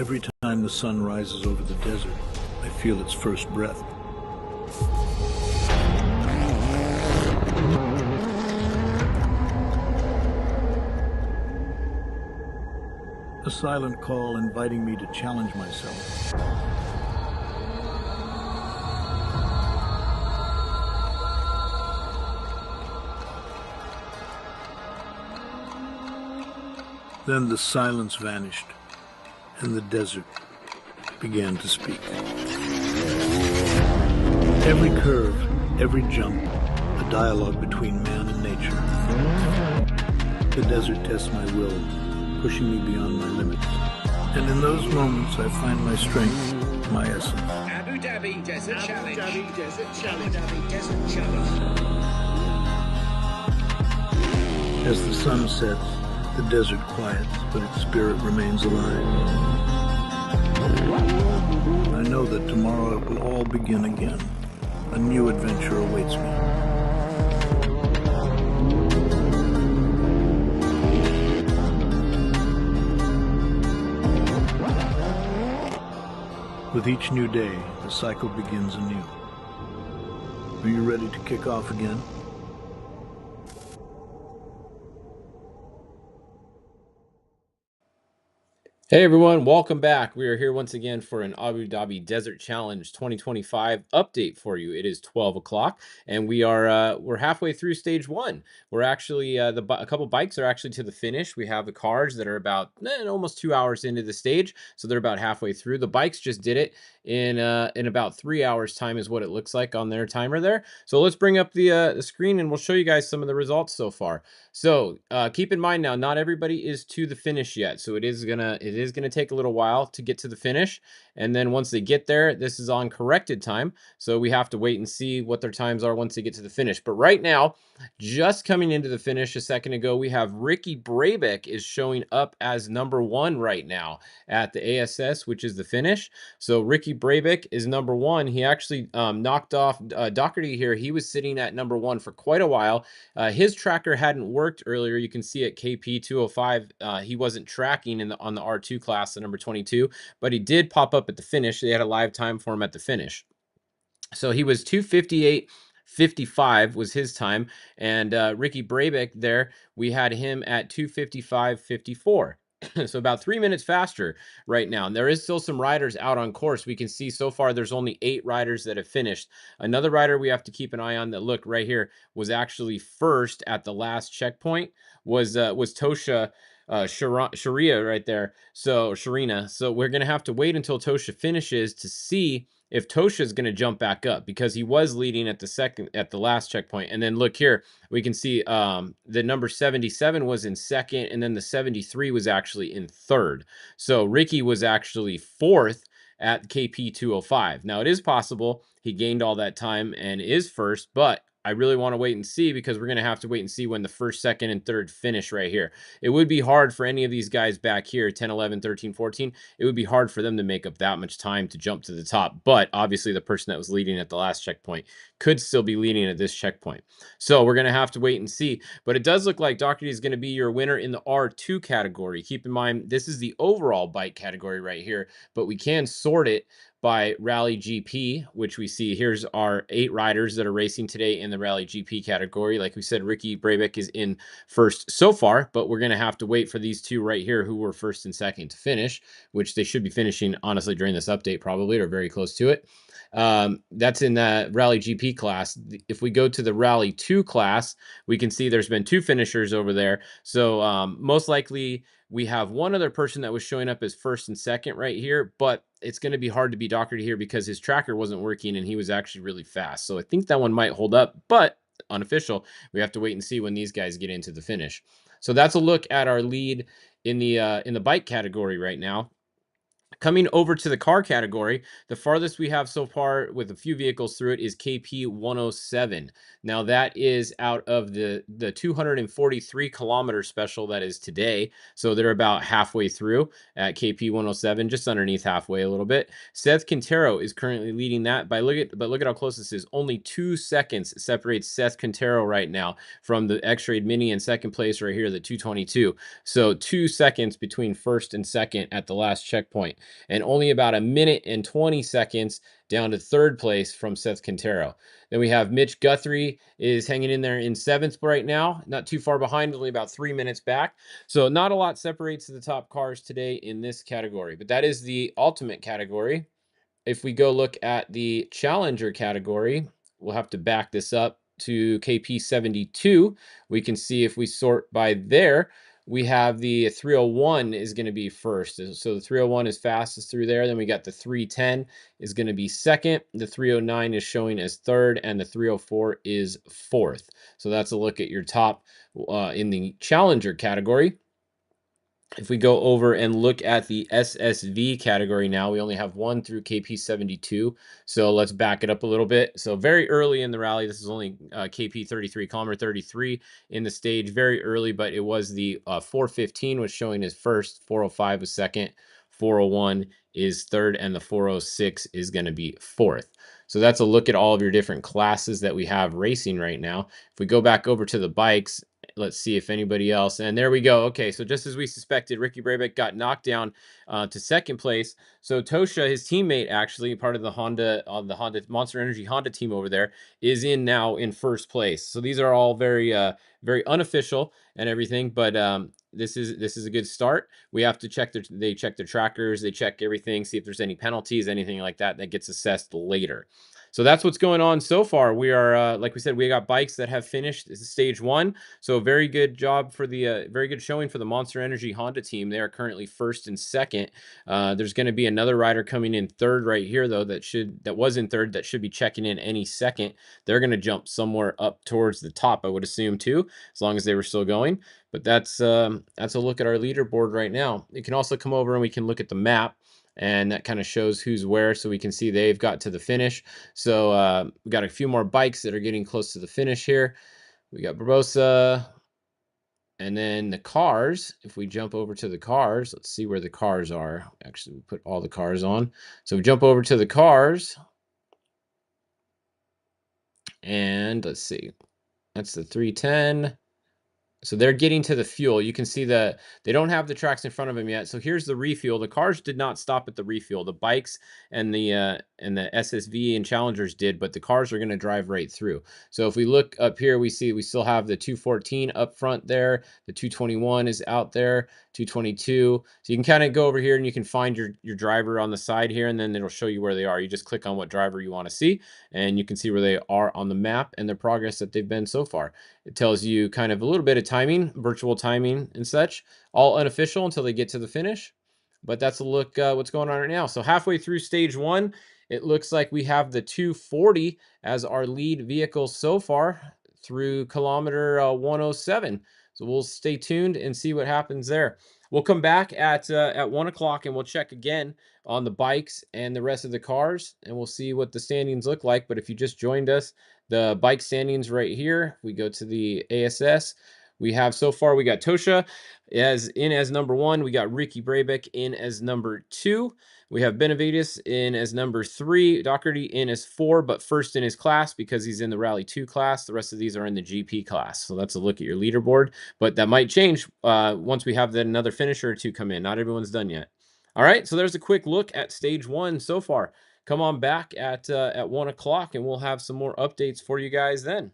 Every time the sun rises over the desert, I feel its first breath. A silent call inviting me to challenge myself. Then the silence vanished, and the desert began to speak. Every curve, every jump, a dialogue between man and nature. The desert tests my will, pushing me beyond my limits. And in those moments, I find my strength, my essence. Abu Dhabi Desert Challenge. Abu Dhabi Desert Challenge. Abu Dhabi Desert Challenge. As the sun sets, the desert quiets, but its spirit remains alive. I know that tomorrow it will all begin again. A new adventure awaits me. With each new day, the cycle begins anew. Are you ready to kick off again? Hey everyone, welcome back. We are here once again for an Abu Dhabi Desert Challenge 2025 update for you. It is 12 o'clock and we're halfway through stage one. We're actually a couple bikes are actually to the finish. We have the cars that are about almost 2 hours into the stage, so they're about halfway through. The bikes just did it in about 3 hours time is what it looks like on their timer there. So let's bring up the screen and we'll show you guys some of the results so far. So keep in mind now, not everybody is to the finish yet. So it is gonna take a little while to get to the finish. And then once they get there, this is on corrected time. So we have to wait and see what their times are once they get to the finish. But right now, just coming into the finish a second ago, we have Ricky Brabeck is showing up as number one right now at the ASS, which is the finish. So Ricky Brabeck is number one. He actually knocked off Doherty here. He was sitting at number one for quite a while. His tracker hadn't worked earlier. You can see at KP 205, he wasn't tracking on the R2 class, the number 22, but he did pop up at the finish. They had a live time for him at the finish. So he was 2:58.55 was his time, and Ricky Brabeck there, we had him at 2:55.54. So about 3 minutes faster right now. And there is still some riders out on course. We can see so far there's only 8 riders that have finished. Another rider we have to keep an eye on that, look right here, was actually first at the last checkpoint was Tosha Sharia right there. So Sharina. So we're gonna have to wait until Tosha finishes to see if Tosha is going to jump back up, because he was leading at the last checkpoint. And then look here, we can see the number 77 was in second, and then the 73 was actually in third. So Ricky was actually fourth at KP 205. Now it is possible he gained all that time and is first, but I really want to wait and see, because we're going to have to wait and see when the first, second, and third finish right here. It would be hard for any of these guys back here, 10, 11, 13, 14. It would be hard for them to make up that much time to jump to the top. But obviously the person that was leading at the last checkpoint could still be leading at this checkpoint. So we're going to have to wait and see. But it does look like Doherty is going to be your winner in the R2 category. Keep in mind, this is the overall bike category right here, but we can sort it by Rally GP, which we see here's our 8 riders that are racing today in the Rally GP category. Like we said, Ricky Brabeck is in first so far, but we're going to have to wait for these two right here who were first and second to finish, which they should be finishing honestly during this update probably, or very close to it. That's in the Rally GP class. If we go to the Rally 2 class, we can see there's been 2 finishers over there. So most likely we have one other person that was showing up as first and second right here, but it's going to be hard to be Doherty here because his tracker wasn't working and he was actually really fast. So I think that one might hold up, but unofficial. We have to wait and see when these guys get into the finish. So that's a look at our lead in the bike category right now. Coming over to the car category, the farthest we have so far with a few vehicles through it is KP 107. Now that is out of the 243 kilometer special that is today. So they're about halfway through at KP 107, just underneath halfway a little bit. Seth Quintero is currently leading that look at how close this is. Only 2 seconds separates Seth Quintero right now from the X-Raid Mini in second place right here, the 222. So 2 seconds between first and second at the last checkpoint. and only about a minute and 20 seconds down to third place from Seth Quintero. Then we have Mitch Guthrie is hanging in there in seventh right now, not too far behind, only about 3 minutes back. So not a lot separates the top cars today in this category, but that is the ultimate category. If we go look at the Challenger category, we'll have to back this up to KP72. We can see if we sort by there, we have the 301 is going to be first. So the 301 is fastest through there. Then we got the 310 is going to be second. The 309 is showing as third, and the 304 is fourth. So that's a look at your top in the Challenger category. If we go over and look at the SSV category now, we only have one through KP72. So let's back it up a little bit. So very early in the rally, this is only KP33, kilometer 33 in the stage, very early, but it was the 415 was showing as first, 405 was second, 401 is third, and the 406 is going to be fourth. So that's a look at all of your different classes that we have racing right now. If we go back over to the bikes, let's see if anybody else, and there we go. Okay, so just as we suspected, Ricky Brabeck got knocked down to second place. So Tosha, his teammate, actually part of the Honda Monster Energy Honda team over there, is now in first place. So these are all very very unofficial and everything, but this is a good start. We have to check they check their trackers, they check everything, see if there's any penalties, anything like that gets assessed later. So that's what's going on so far. We are, like we said, we got bikes that have finished. This is stage one. So very good job for the, very good showing for the Monster Energy Honda team. They are currently first and second. There's going to be another rider coming in third right here, though, that was in third, that should be checking in any second. They're going to jump somewhere up towards the top, I would assume, too, as long as they were still going. But that's a look at our leaderboard right now. You can also come over and we can look at the map, and that kind of shows who's where, so we can see they've got to the finish. So we got a few more bikes that are getting close to the finish here. We got Barbosa, and then the cars. If we jump over to the cars, let's see where the cars are. Actually, we put all the cars on. So we jump over to the cars, and let's see. That's the 310. So they're getting to the fuel. You can see that they don't have the tracks in front of them yet. So here's the refuel. The cars did not stop at the refuel. The bikes and the SSV and Challengers did, but the cars are going to drive right through. So if we look up here, we see we still have the 214 up front there. The 221 is out there, 222. So you can kind of go over here and you can find your driver on the side here, and then it'll show you where they are. You just click on what driver you want to see, and you can see where they are on the map and their progress that they've been so far. It tells you kind of a little bit of timing, virtual timing and such, all unofficial until they get to the finish. But that's a look what's going on right now. So halfway through stage one, it looks like we have the 240 as our lead vehicle so far through kilometer 107. So we'll stay tuned and see what happens there. We'll come back at 1 o'clock and we'll check again on the bikes and the rest of the cars, and we'll see what the standings look like. But if you just joined us, the bike standings right here. We go to the ASS. We have so far, we got Tosha as number 1. We got Ricky Brabeck in as number 2. We have Benavides in as number 3. Doherty in as 4, but first in his class because he's in the Rally 2 class. The rest of these are in the GP class. So that's a look at your leaderboard. But that might change once we have another finisher or two come in. Not everyone's done yet. All right, so there's a quick look at stage 1 so far. Come on back at 1 o'clock and we'll have some more updates for you guys then.